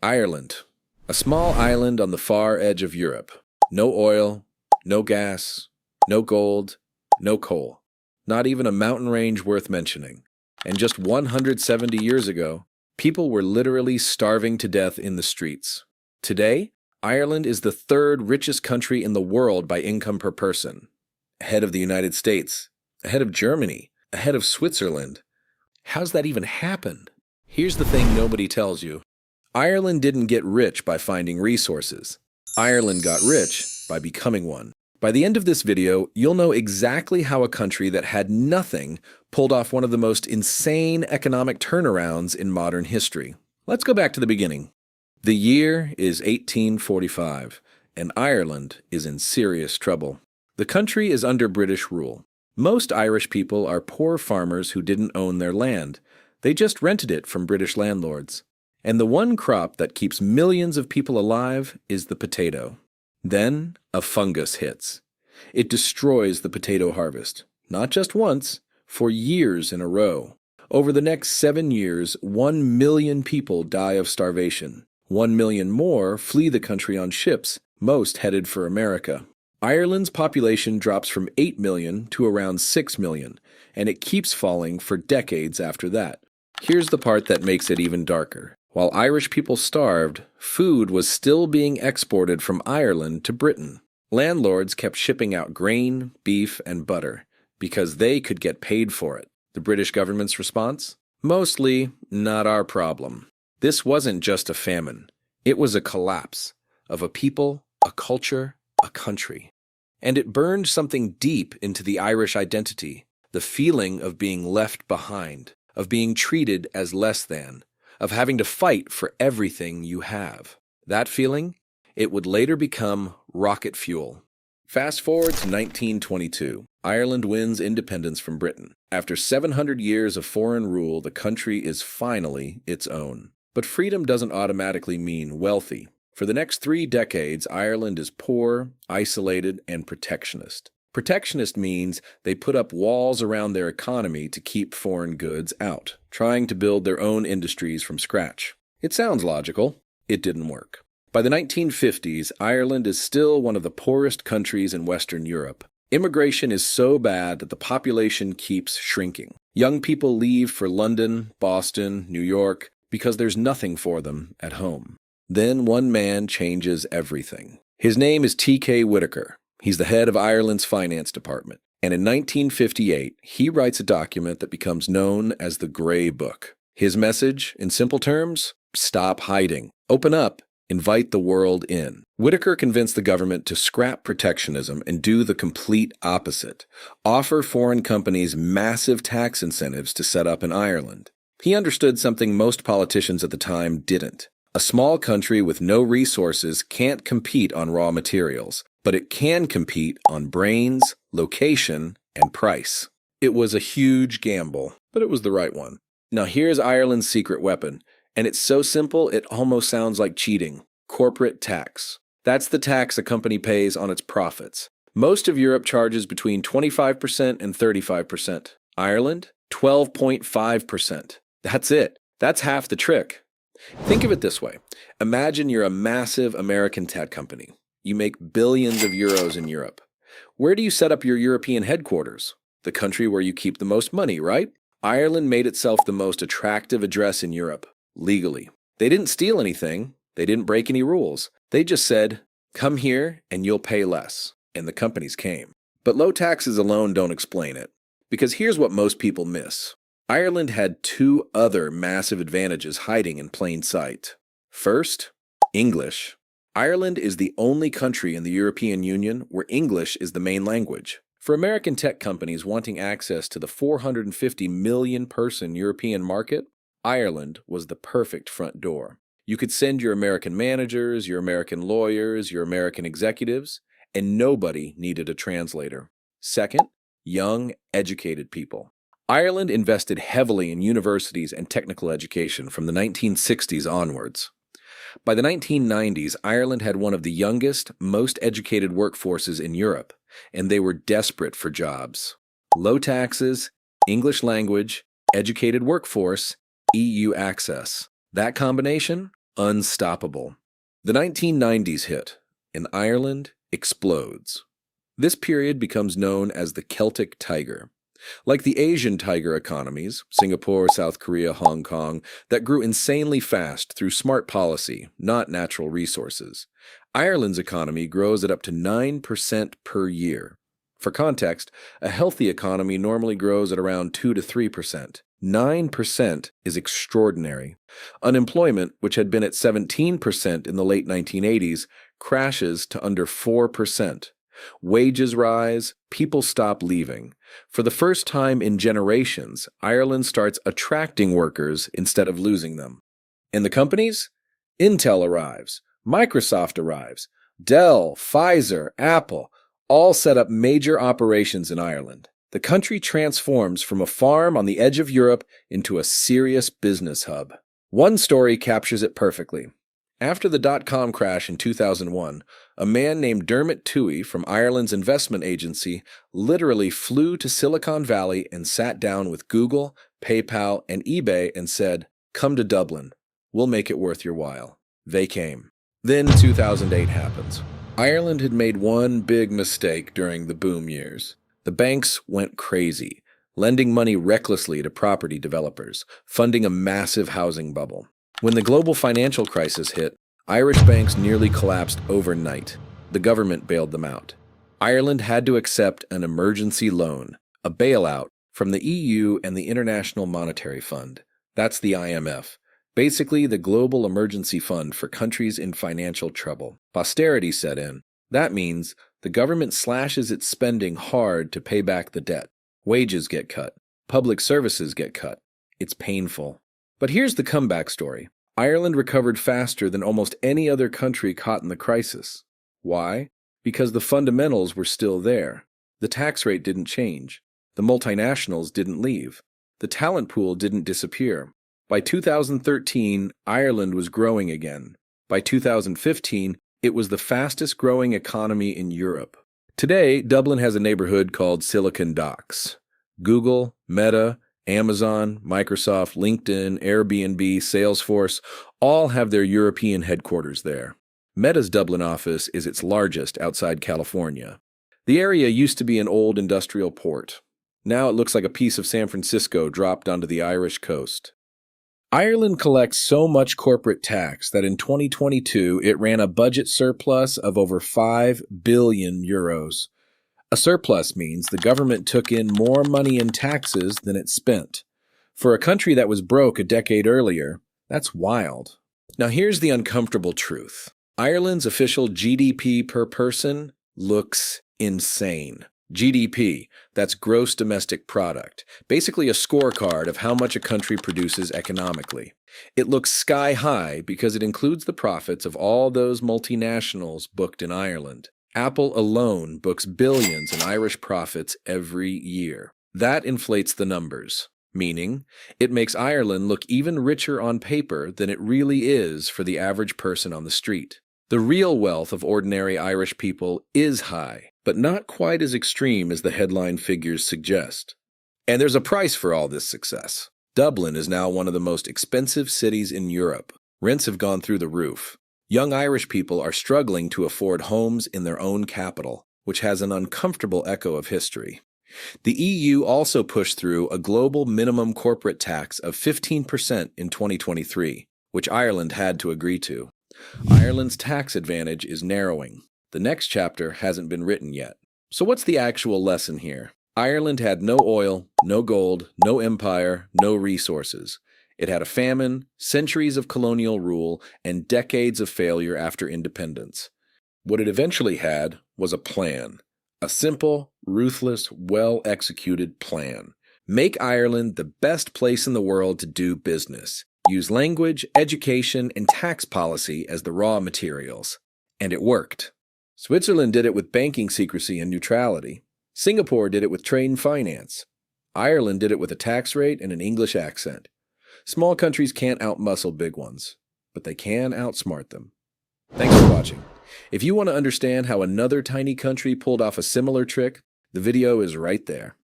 Ireland, a small island on the far edge of Europe. No oil, no gas, no gold, no coal. Not even a mountain range worth mentioning. And just 170 years ago, people were literally starving to death in the streets. Today, Ireland is the third richest country in the world by income per person. Ahead of the United States, ahead of Germany, ahead of Switzerland. How's that even happened? Here's the thing nobody tells you. Ireland didn't get rich by finding resources. Ireland got rich by becoming one. By the end of this video, you'll know exactly how a country that had nothing pulled off one of the most insane economic turnarounds in modern history. Let's go back to the beginning. The year is 1845, and Ireland is in serious trouble. The country is under British rule. Most Irish people are poor farmers who didn't own their land. They just rented it from British landlords. And the one crop that keeps millions of people alive is the potato. Then a fungus hits. It destroys the potato harvest, not just once, for years in a row. Over the next 7 years, 1 million people die of starvation. 1 million more flee the country on ships, most headed for America. Ireland's population drops from 8 million to around 6 million, and it keeps falling for decades after that. Here's the part that makes it even darker. While Irish people starved, food was still being exported from Ireland to Britain. Landlords kept shipping out grain, beef, and butter because they could get paid for it. The British government's response? Mostly not our problem. This wasn't just a famine. It was a collapse of a people, a culture, a country. And it burned something deep into the Irish identity, the feeling of being left behind, of being treated as less than, of having to fight for everything you have. That feeling, it would later become rocket fuel. Fast forward to 1922. Ireland wins independence from Britain. After 700 years of foreign rule, the country is finally its own. But freedom doesn't automatically mean wealthy. For the next 3 decades, Ireland is poor, isolated, and protectionist. Protectionist means they put up walls around their economy to keep foreign goods out, trying to build their own industries from scratch. It sounds logical. It didn't work. By the 1950s, Ireland is still one of the poorest countries in Western Europe. Immigration is so bad that the population keeps shrinking. Young people leave for London, Boston, New York, because there's nothing for them at home. Then one man changes everything. His name is T.K. Whitaker. He's the head of Ireland's finance department. And in 1958, he writes a document that becomes known as the Grey Book. His message, in simple terms, stop hiding. Open up. Invite the world in. Whitaker convinced the government to scrap protectionism and do the complete opposite. Offer foreign companies massive tax incentives to set up in Ireland. He understood something most politicians at the time didn't. A small country with no resources can't compete on raw materials, but it can compete on brains, location, and price. It was a huge gamble, but it was the right one. Now here's Ireland's secret weapon, and it's so simple it almost sounds like cheating. Corporate tax. That's the tax a company pays on its profits. Most of Europe charges between 25% and 35%. Ireland, 12.5%. That's it. That's half the trick. Think of it this way. Imagine you're a massive American tech company. You make billions of euros in Europe. Where do you set up your European headquarters? The country where you keep the most money, right? Ireland made itself the most attractive address in Europe, legally. They didn't steal anything. They didn't break any rules. They just said, come here and you'll pay less. And the companies came. But low taxes alone don't explain it. Because here's what most people miss. Ireland had 2 other massive advantages hiding in plain sight. First, English. Ireland is the only country in the European Union where English is the main language. For American tech companies wanting access to the 450 million person European market, Ireland was the perfect front door. You could send your American managers, your American lawyers, your American executives, and nobody needed a translator. Second, young, educated people. Ireland invested heavily in universities and technical education from the 1960s onwards. By the 1990s, Ireland had one of the youngest, most educated workforces in Europe, and they were desperate for jobs. Low taxes, English language, educated workforce, EU access. That combination unstoppable. The 1990s hit, and Ireland explodes. This period becomes known as the Celtic Tiger. Like the Asian tiger economies, Singapore, South Korea, Hong Kong, that grew insanely fast through smart policy, not natural resources. Ireland's economy grows at up to 9% per year. For context, a healthy economy normally grows at around 2 to 3%. 9% is extraordinary. Unemployment, which had been at 17% in the late 1980s, crashes to under 4%. Wages rise, people stop leaving. For the first time in generations, Ireland starts attracting workers instead of losing them. And the companies? Intel arrives, Microsoft arrives, Dell, Pfizer, Apple, all set up major operations in Ireland. The country transforms from a farm on the edge of Europe into a serious business hub. One story captures it perfectly. After the dot-com crash in 2001, a man named Dermot Toohey from Ireland's investment agency literally flew to Silicon Valley and sat down with Google, PayPal, and eBay and said, "Come to Dublin. We'll make it worth your while." They came. Then 2008 happens. Ireland had made one big mistake during the boom years. The banks went crazy, lending money recklessly to property developers, funding a massive housing bubble. When the global financial crisis hit, Irish banks nearly collapsed overnight. The government bailed them out. Ireland had to accept an emergency loan, a bailout, from the EU and the International Monetary Fund. That's the IMF. Basically, the global emergency fund for countries in financial trouble. Austerity set in. That means the government slashes its spending hard to pay back the debt. Wages get cut. Public services get cut. It's painful. But here's the comeback story. Ireland recovered faster than almost any other country caught in the crisis. Why? Because the fundamentals were still there. The tax rate didn't change. The multinationals didn't leave. The talent pool didn't disappear. By 2013, Ireland was growing again. By 2015, it was the fastest growing economy in Europe. Today, Dublin has a neighborhood called Silicon Docks. Google, Meta, Amazon, Microsoft, LinkedIn, Airbnb, Salesforce all have their European headquarters there. Meta's Dublin office is its largest outside California. The area used to be an old industrial port. Now it looks like a piece of San Francisco dropped onto the Irish coast. Ireland collects so much corporate tax that in 2022 it ran a budget surplus of over 5 billion euros. A surplus means the government took in more money in taxes than it spent. For a country that was broke a decade earlier, that's wild. Now here's the uncomfortable truth. Ireland's official GDP per person looks insane. GDP, that's gross domestic product, basically a scorecard of how much a country produces economically. It looks sky high because it includes the profits of all those multinationals booked in Ireland. Apple alone books billions in Irish profits every year. That inflates the numbers, meaning it makes Ireland look even richer on paper than it really is for the average person on the street. The real wealth of ordinary Irish people is high, but not quite as extreme as the headline figures suggest. And there's a price for all this success. Dublin is now one of the most expensive cities in Europe. Rents have gone through the roof. Young Irish people are struggling to afford homes in their own capital, which has an uncomfortable echo of history. The EU also pushed through a global minimum corporate tax of 15% in 2023, which Ireland had to agree to. Ireland's tax advantage is narrowing. The next chapter hasn't been written yet. So what's the actual lesson here? Ireland had no oil, no gold, no empire, no resources. It had a famine, centuries of colonial rule, and decades of failure after independence. What it eventually had was a plan. A simple, ruthless, well-executed plan. Make Ireland the best place in the world to do business. Use language, education, and tax policy as the raw materials. And it worked. Switzerland did it with banking secrecy and neutrality. Singapore did it with trade and finance. Ireland did it with a tax rate and an English accent. Small countries can't outmuscle big ones, but they can outsmart them. Thanks for watching. If you want to understand how another tiny country pulled off a similar trick, the video is right there.